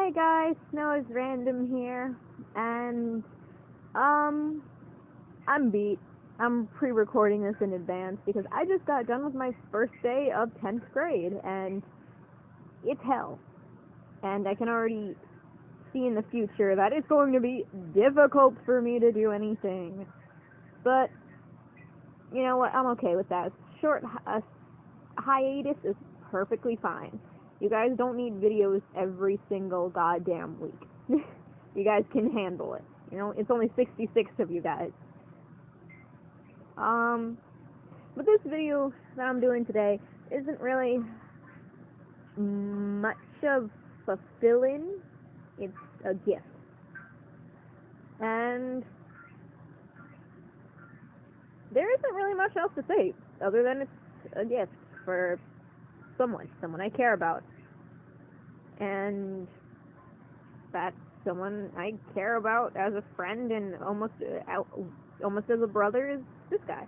Hey guys, Snow is Random here, and I'm beat. I'm pre-recording this in advance because I just got done with my first day of 10th grade, and it's hell. And I can already see in the future that it's going to be difficult for me to do anything. But, you know what, I'm okay with that. A hiatus is perfectly fine. You guys don't need videos every single goddamn week. You guys can handle it. You know, it's only 66 of you guys. But this video that I'm doing today isn't really much of a fill-in. It's a gift. And there isn't really much else to say other than it's a gift for someone I care about. And that someone I care about as a friend and almost as a brother is this guy.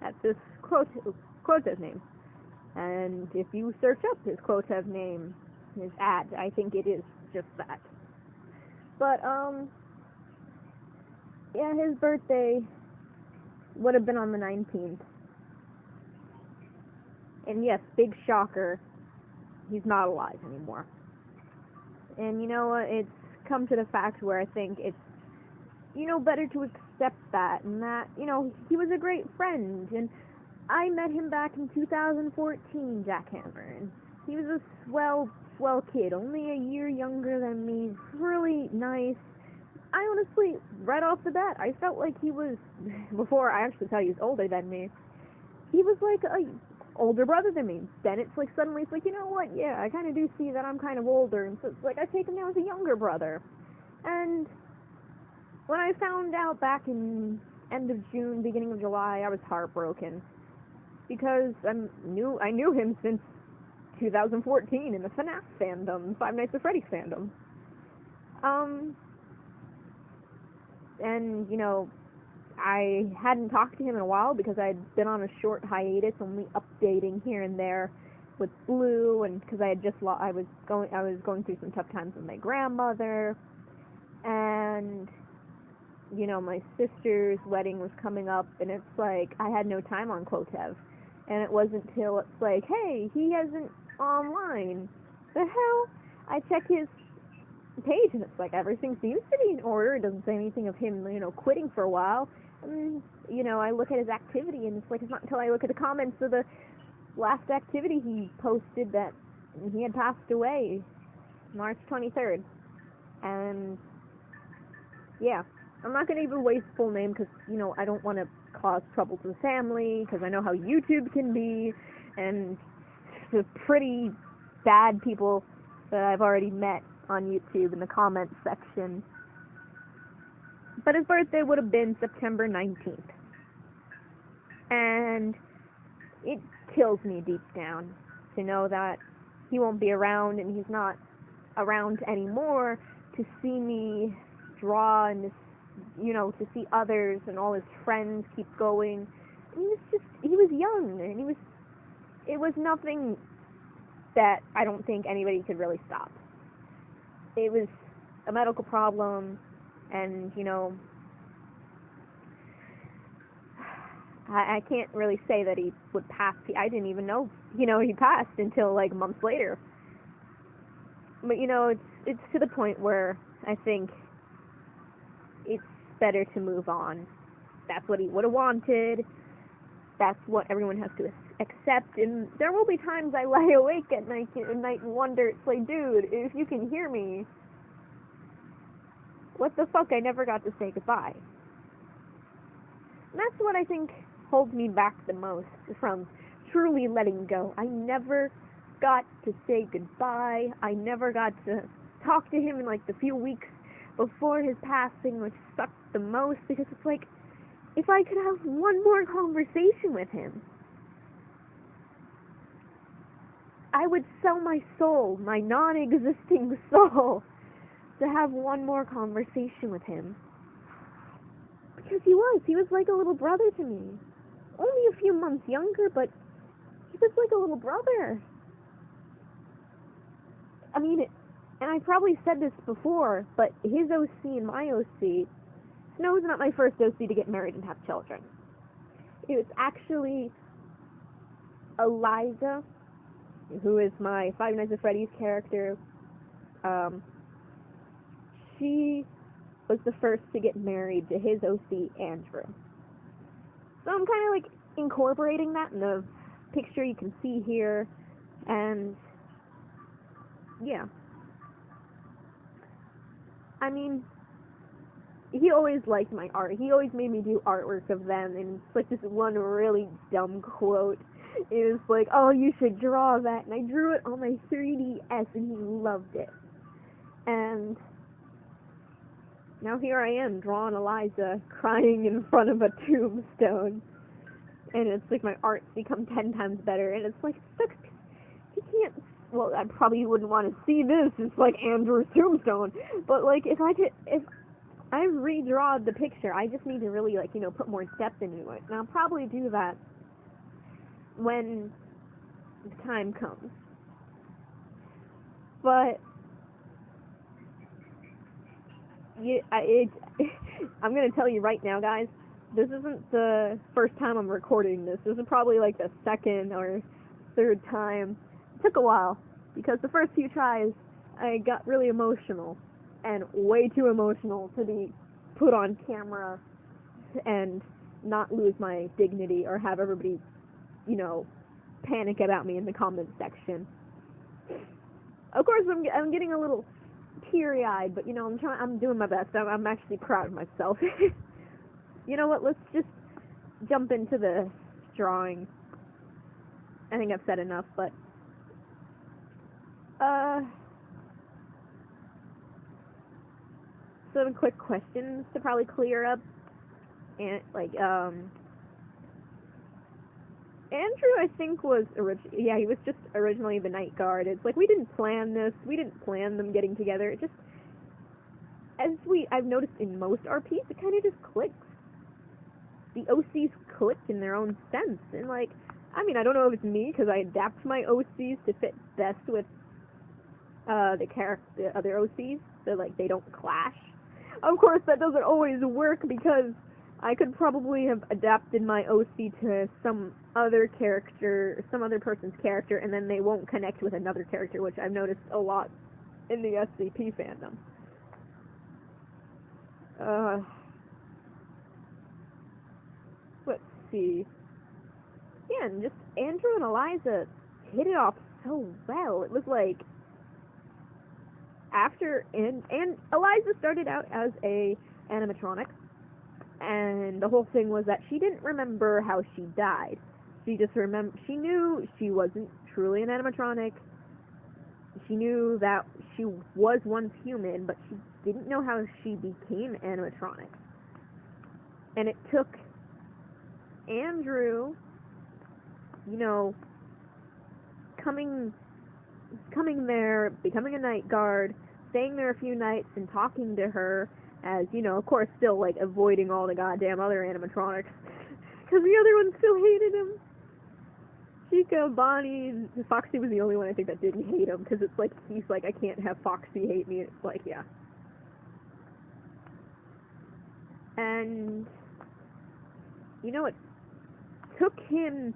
That's his Quotev name. And if you search up his Quotev name, his ad, I think it is just that. But, yeah, his birthday would have been on the 19th. And yes, big shocker, he's not alive anymore. And you know what, it's come to the fact where I think it's, better to accept that, and that, he was a great friend, and I met him back in 2014, Jackhammer, and he was a swell kid, only a year younger than me, really nice. I honestly, right off the bat, I felt like he was, before I actually thought he was older than me, he was like a older brother than me. Then it's like suddenly it's like, you know what, yeah, I kind of do see that I'm kind of older, and so it's like I take him now as a younger brother. And when I found out back in end of June, beginning of July, I was heartbroken because I knew him since 2014 in the FNAF fandom, Five Nights at Freddy's fandom. And I hadn't talked to him in a while because I'd been on a short hiatus, only updating here and there with Blue, and because I was going through some tough times with my grandmother, and my sister's wedding was coming up, and it's like I had no time on Quotev, and it wasn't till it's like, hey, he isn't online. The hell? I check his page, and it's like everything seems to be in order. It doesn't say anything of him, quitting for a while. And, I look at his activity, and it's like it's not until I look at the comments of the last activity he posted that he had passed away March 23rd. And, yeah, I'm not going to even waste full name because, I don't want to cause trouble to the family, because I know how YouTube can be, and the pretty bad people that I've already met on YouTube in the comments section. But his birthday would have been September 19th. And it kills me deep down to know that he won't be around, and he's not around anymore to see me draw and to see others and all his friends keep going. And he was young, and it was nothing that I don't think anybody could really stop. It was a medical problem, and, I can't really say that he would pass. I didn't even know, he passed until, like, months later. But, it's to the point where I think it's better to move on. That's what he would have wanted. That's what everyone has to accept. And there will be times I lie awake at night and wonder, it's like, dude, if you can hear me, what the fuck, I never got to say goodbye. And that's what I think holds me back the most from truly letting go. I never got to say goodbye. I never got to talk to him in like the few weeks before his passing, which sucked the most, because it's like, if I could have one more conversation with him, I would sell my soul, my non-existing soul, to have one more conversation with him. Because he was like a little brother to me. Only a few months younger, but he was like a little brother. I mean, and I probably said this before, but his OC and my OC, Snow's not my first OC to get married and have children. It was actually Eliza, who is my Five Nights at Freddy's character. She was the first to get married to his OC, Andrew. So I'm kind of like incorporating that in the picture you can see here, and yeah. I mean, he always liked my art. He always made me do artwork of them, and it's like this one really dumb quote. It was like, oh, you should draw that, and I drew it on my 3DS, and he loved it. And now here I am, drawing Eliza crying in front of a tombstone, and it's like my art's become 10 times better, and it's like, he can't, well, I probably wouldn't want to see this, it's like Andrew's tombstone, but like, if I redraw the picture, I just need to really, like, you know, put more depth into it, and I'll probably do that when the time comes. But I'm gonna tell you right now, guys, this isn't the first time I'm recording this. This is probably like the second or third time. It took a while, because the first few tries, I got really emotional, and way too emotional to be put on camera and not lose my dignity or have everybody, you know, panic about me in the comment section. Of course, I'm getting a little teary-eyed, but you know, I'm doing my best. I'm actually proud of myself. You know what? Let's just jump into the drawing. I think I've said enough, but some quick questions to probably clear up, and like Andrew, I think, was he was just originally the night guard. It's like, we didn't plan this. We didn't plan them getting together. It just, I've noticed in most RPs, it kind of just clicks. The OCs click in their own sense. And like, I mean, I don't know if it's me, because I adapt my OCs to fit best with the other OCs, so like they don't clash. Of course, that doesn't always work, because I could probably have adapted my OC to some other character, some other person's character, and then they won't connect with another character, which I've noticed a lot in the SCP fandom. Let's see. Yeah, and just Andrew and Eliza hit it off so well. It was like, after, and Eliza started out as a animatronic, and the whole thing was that she didn't remember how she died. She just she knew she wasn't truly an animatronic. She knew that she was once human, but she didn't know how she became animatronic. And it took Andrew, you know, coming there, becoming a night guard, staying there a few nights and talking to her, as, you know, of course, still, like, avoiding all the goddamn other animatronics, because the other ones still hated him. Chica, Bonnie, Foxy was the only one I think that didn't hate him, because it's like, he's like, I can't have Foxy hate me, it's like, yeah. And, you know, it took him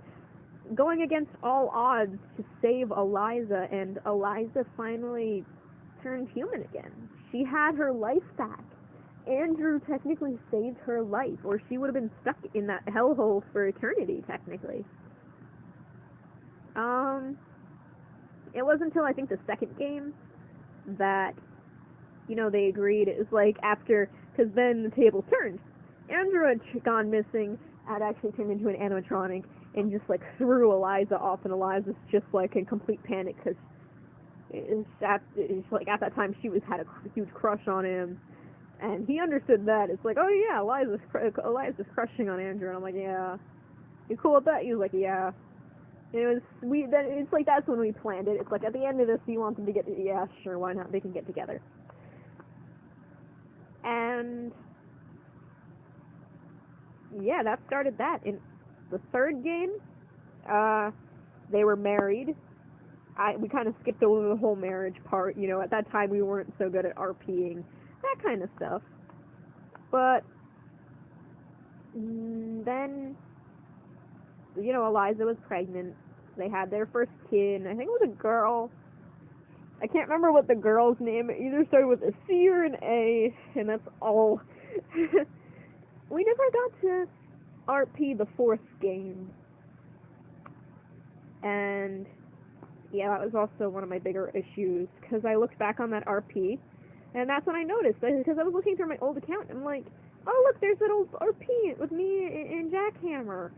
going against all odds to save Eliza, and Eliza finally turned human again. She had her life back. Andrew technically saved her life, or she would have been stuck in that hellhole for eternity, technically. It wasn't until I think the second game that, you know, they agreed. It was like after, because then the table turned. Andrew had gone missing, had actually turned into an animatronic, and just like threw Eliza off, and Eliza's just like in complete panic, because it's like at that time she had a huge crush on him, and he understood that. It's like, oh yeah, Eliza's crushing on Andrew, and I'm like, yeah, you cool with that? He was like, yeah. And it's like, that's when we planned it. It's like, at the end of this, you want them to get, yeah, sure, why not? They can get together. And yeah, that started that. In the third game, they were married, we kind of skipped over the whole marriage part. You know, at that time we weren't so good at RPing, that kind of stuff. But then, you know, Eliza was pregnant. They had their first kid. And I think it was a girl. I can't remember what the girl's name. It either started with a C or an A, and that's all. We never got to RP the fourth game. And yeah, that was also one of my bigger issues, because I looked back on that RP, and that's when I noticed, because I was looking through my old account, and I'm like, oh look, there's that old RP with me and Jackhammer.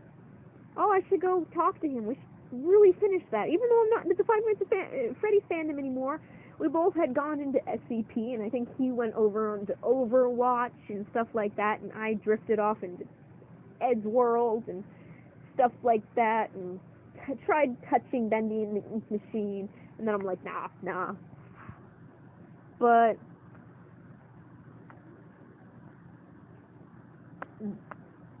Oh, I should go talk to him. We should really finish that. Even though I'm not into Five Nights at Freddy's fandom anymore, we both had gone into SCP, and I think he went over onto Overwatch and stuff like that, and I drifted off into Ed's World and stuff like that, and I tried touching Bendy in the machine, and then I'm like, nah. But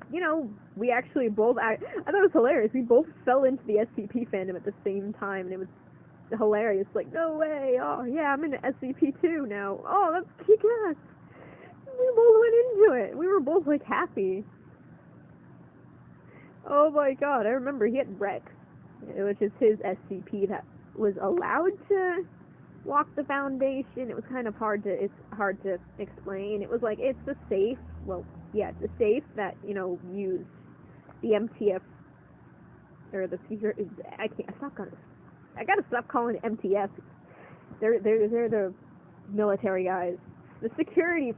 you know, we actually both, I thought it was hilarious, we both fell into the SCP fandom at the same time, and it was hilarious, like, no way, oh yeah, I'm into SCP too now, oh, that's kick-ass, we both went into it, we were both, like, happy. Oh my god, I remember he had Rex, which is his SCP that was allowed to walk the Foundation. It was kind of hard to explain. It was like, it's a safe, well, yeah, it's a safe that, you know, used the MTF, or the secret, I gotta stop calling it MTF. They're the military guys. The security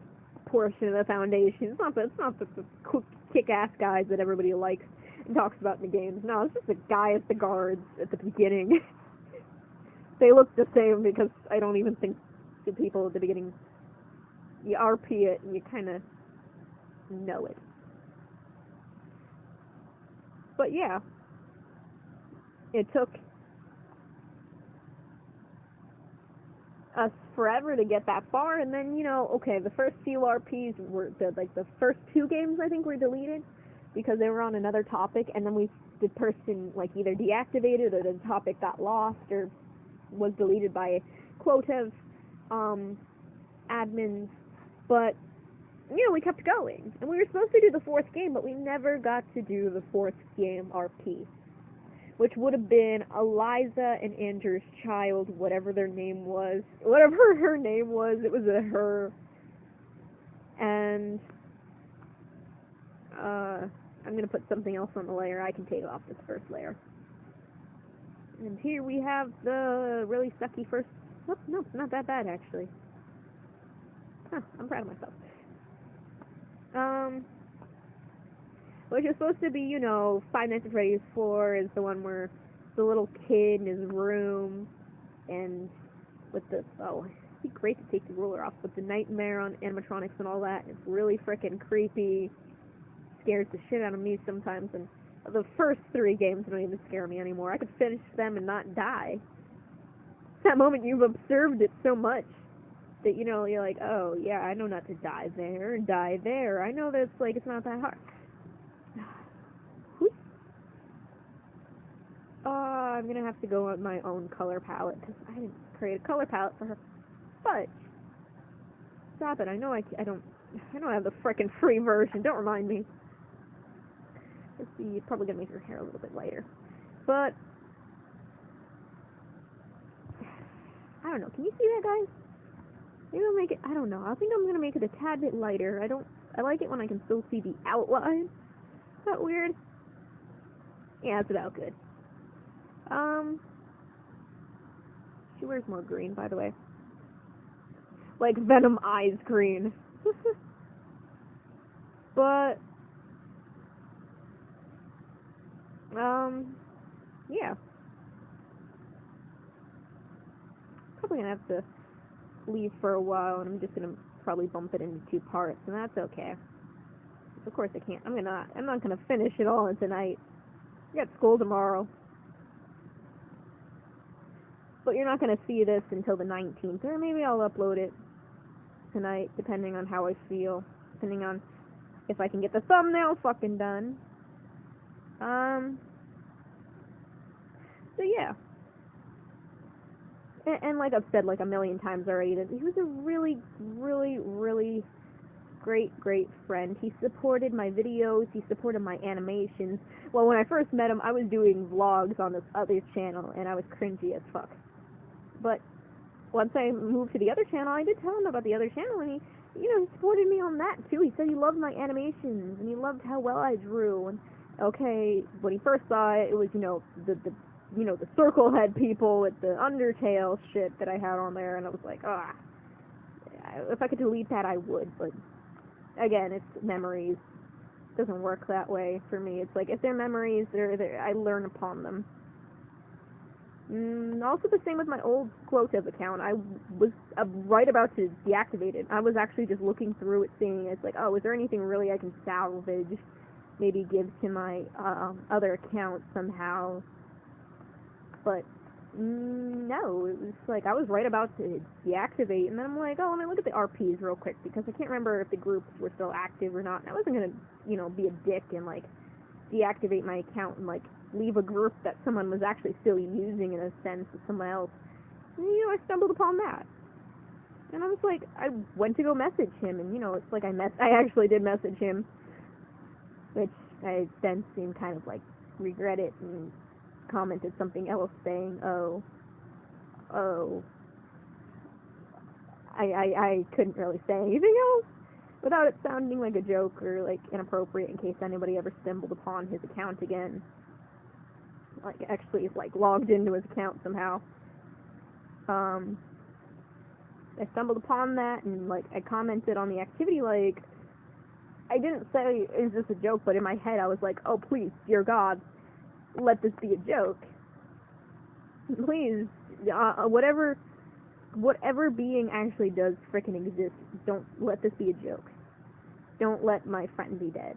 portion of the Foundation. It's not the kick-ass guys that everybody likes and talks about in the games. No, it's just the guy at the guards at the beginning. They look the same, because I don't even think the people at the beginning, you RP it and you kind of know it. But yeah, it took us forever to get that far, and then, you know, okay, the first few RPs were, the first 2 games I think were deleted, because they were on another topic, and then the person, like, either deactivated, or the topic got lost, or was deleted by a quota of admins. But, you know, we kept going, and we were supposed to do the 4th game, but we never got to do the 4th game RP, which would have been Eliza and Andrew's child, whatever their name was, whatever her name was, it was a her. And I'm gonna put something else on the layer. I can take off this first layer. And here we have the really sucky first. Oh, no, not that bad actually. Huh, I'm proud of myself. Which is supposed to be, you know, Five Nights at Freddy's 4 is the one where the little kid in his room, and with the, oh, it'd be great to take the ruler off, with the nightmare on animatronics and all that. It's really frickin' creepy. Scares the shit out of me sometimes, and the first 3 games don't even scare me anymore. I could finish them and not die. It's that moment you've observed it so much that, you know, you're like, oh, yeah, I know not to die there, and die there. I know that it's, like, it's not that hard. I'm gonna have to go on my own color palette, because I didn't create a color palette for her. But stop it, I know I don't have the frickin' free version, don't remind me. Let's see, it's probably gonna make her hair a little bit lighter. But I don't know, can you see that, guys? Maybe I'll make it, I don't know, I think I'm gonna make it a tad bit lighter. I like it when I can still see the outline. Is that weird? Yeah, it's about good. She wears more green, by the way. Like Venom Eyes green. But, yeah. Probably gonna have to leave for a while, and I'm just gonna probably bump it into 2 parts, and that's okay. Of course I can't. I'm not gonna finish it all in tonight. I got school tomorrow. But you're not gonna see this until the 19th, or maybe I'll upload it tonight, depending on how I feel, depending on if I can get the thumbnail fucking done. So yeah. and like I've said like a million times already, that he was a really, really, really great friend. He supported my videos, he supported my animations. Well, when I first met him, I was doing vlogs on this other channel, and I was cringy as fuck. But once I moved to the other channel, I did tell him about the other channel, and he supported me on that too. He said he loved my animations, and he loved how well I drew. And okay, when he first saw it, it was, the circle head people with the Undertale shit that I had on there, and I was like, if I could delete that, I would, but again, it's memories. It doesn't work that way for me. It's like, if they're memories, I learn upon them. Also the same with my old Quotev account. I was right about to deactivate it. I was actually just looking through it, seeing it's like, oh, is there anything really I can salvage? Maybe give to my other account somehow. But no, it was like I was right about to deactivate, and then I'm like, oh, let me look at the RPs real quick, because I can't remember if the groups were still active or not. And I wasn't gonna, be a dick and like deactivate my account and like leave a group that someone was actually still using in a sense with someone else. And, I stumbled upon that, and I was like, I went to go message him, and it's like I actually did message him, which I then seemed kind of like regret it and commented something else saying, I couldn't really say anything else without it sounding like a joke or like inappropriate in case anybody ever stumbled upon his account again. Like actually like logged into his account somehow. I stumbled upon that and like I commented on the activity, like I didn't say is this a joke, but in my head I was like, oh please, dear God, let this be a joke. Please, whatever being actually does frickin' exist, don't let this be a joke. Don't let my friend be dead.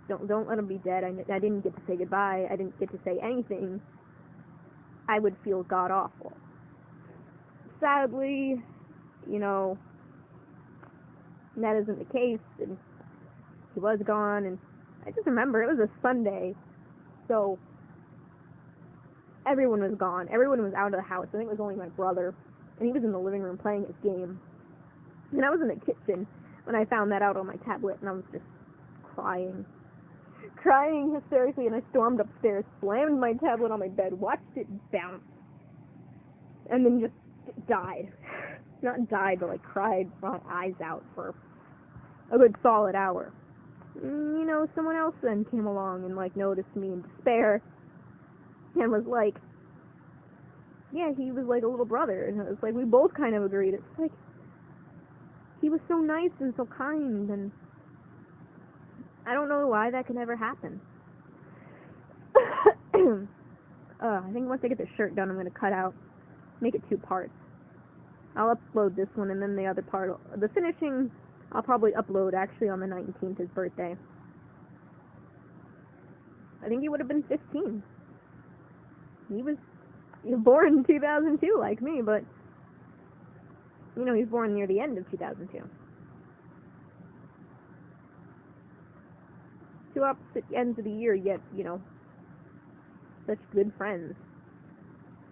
Don't let him be dead. I didn't get to say goodbye. I didn't get to say anything. I would feel god awful. Sadly, that isn't the case, and he was gone, and I just remember it was a Sunday, so everyone was gone. Everyone was out of the house. I think it was only my brother, and he was in the living room playing his game. And I was in the kitchen when I found that out on my tablet, and I was just crying hysterically, and I stormed upstairs, slammed my tablet on my bed, watched it bounce, and then just died. Not died, but like cried my eyes out for a good solid hour. Someone else then came along and like noticed me in despair, and was like, yeah, he was like a little brother, and it was like we both kind of agreed. It's like he was so nice and so kind, and I don't know why that could never happen. I think once I get the shirt done, I'm gonna make it 2 parts. I'll upload this one, and then the other part, the finishing, I'll probably upload actually on the 19th, his birthday. I think he would have been 15. He was born in 2002 like me, but he was born near the end of 2002. 2 opposite ends of the year, yet, such good friends.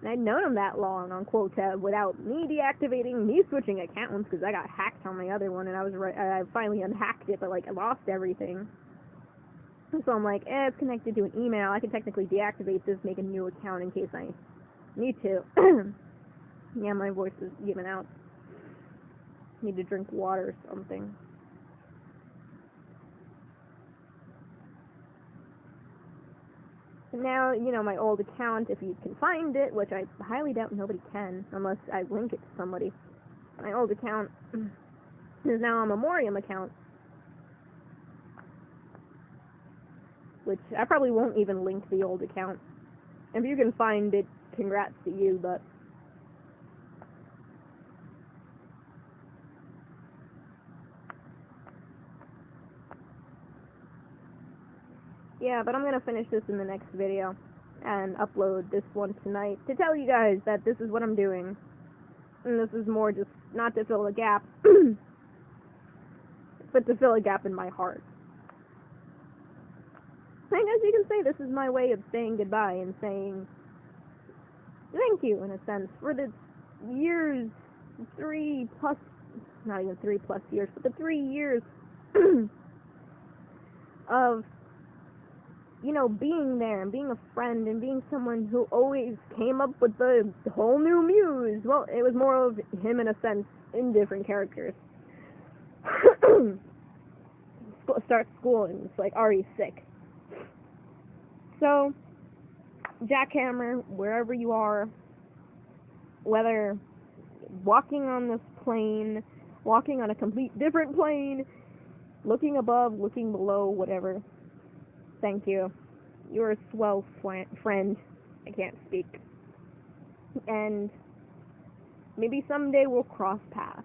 And I'd known him that long on Quotev without me deactivating, me switching accounts, because I got hacked on my other one, and I finally unhacked it, but like I lost everything. So I'm like, it's connected to an email. I can technically deactivate this, make a new account in case I need to. Yeah, my voice is giving out. Need to drink water or something. Now, my old account, if you can find it, which I highly doubt nobody can, unless I link it to somebody. My old account is now a Memoriam account, which I probably won't even link the old account. If you can find it, congrats to you, but yeah, but I'm gonna finish this in the next video and upload this one tonight to tell you guys that this is what I'm doing. And this is more just not to fill a gap, but to fill a gap in my heart. And as you can say, this is my way of saying goodbye and saying thank you, in a sense, for the years, 3+, not even 3+ years, but the 3 years of, being there and being a friend and being someone who always came up with the whole new muse. Well, it was more of him in a sense, in different characters. Start school and it's like already sick. So, Jackhammer, wherever you are, whether walking on this plane, walking on a complete different plane, looking above, looking below, whatever, thank you. You're a swell friend. I can't speak. And maybe someday we'll cross paths.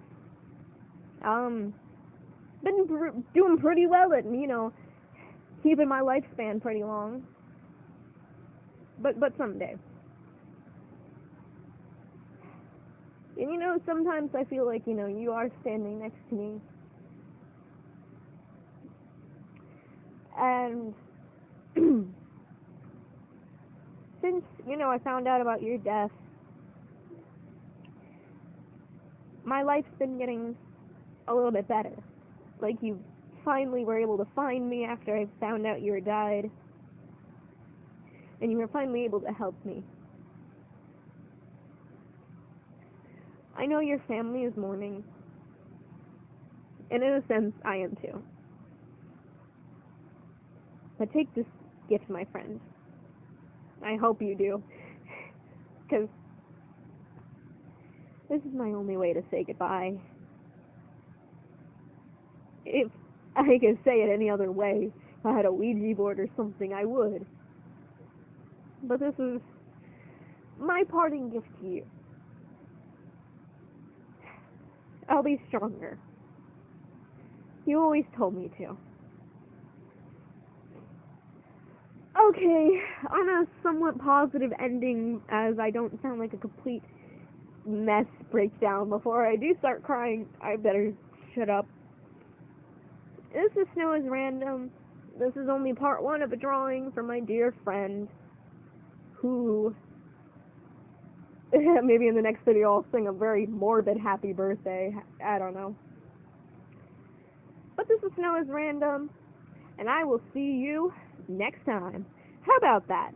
Been doing pretty well at, keeping my lifespan pretty long. But someday. And sometimes I feel like, you are standing next to me. And since, I found out about your death, my life's been getting a little bit better. Like, you finally were able to find me after I found out you had died. And you were finally able to help me. I know your family is mourning. And in a sense, I am too. But take this gift, my friend. I hope you do. Because this is my only way to say goodbye. If I could say it any other way, if I had a Ouija board or something, I would. But this is my parting gift to you. I'll be stronger. You always told me to. Okay, on a somewhat positive ending, as I don't sound like a complete mess breakdown before I do start crying, I better shut up. This is Snow is Random. This is only part 1 of a drawing from my dear friend, who, maybe in the next video I'll sing a very morbid happy birthday, I don't know. But this is Snow is Random, and I will see you next time. How about that?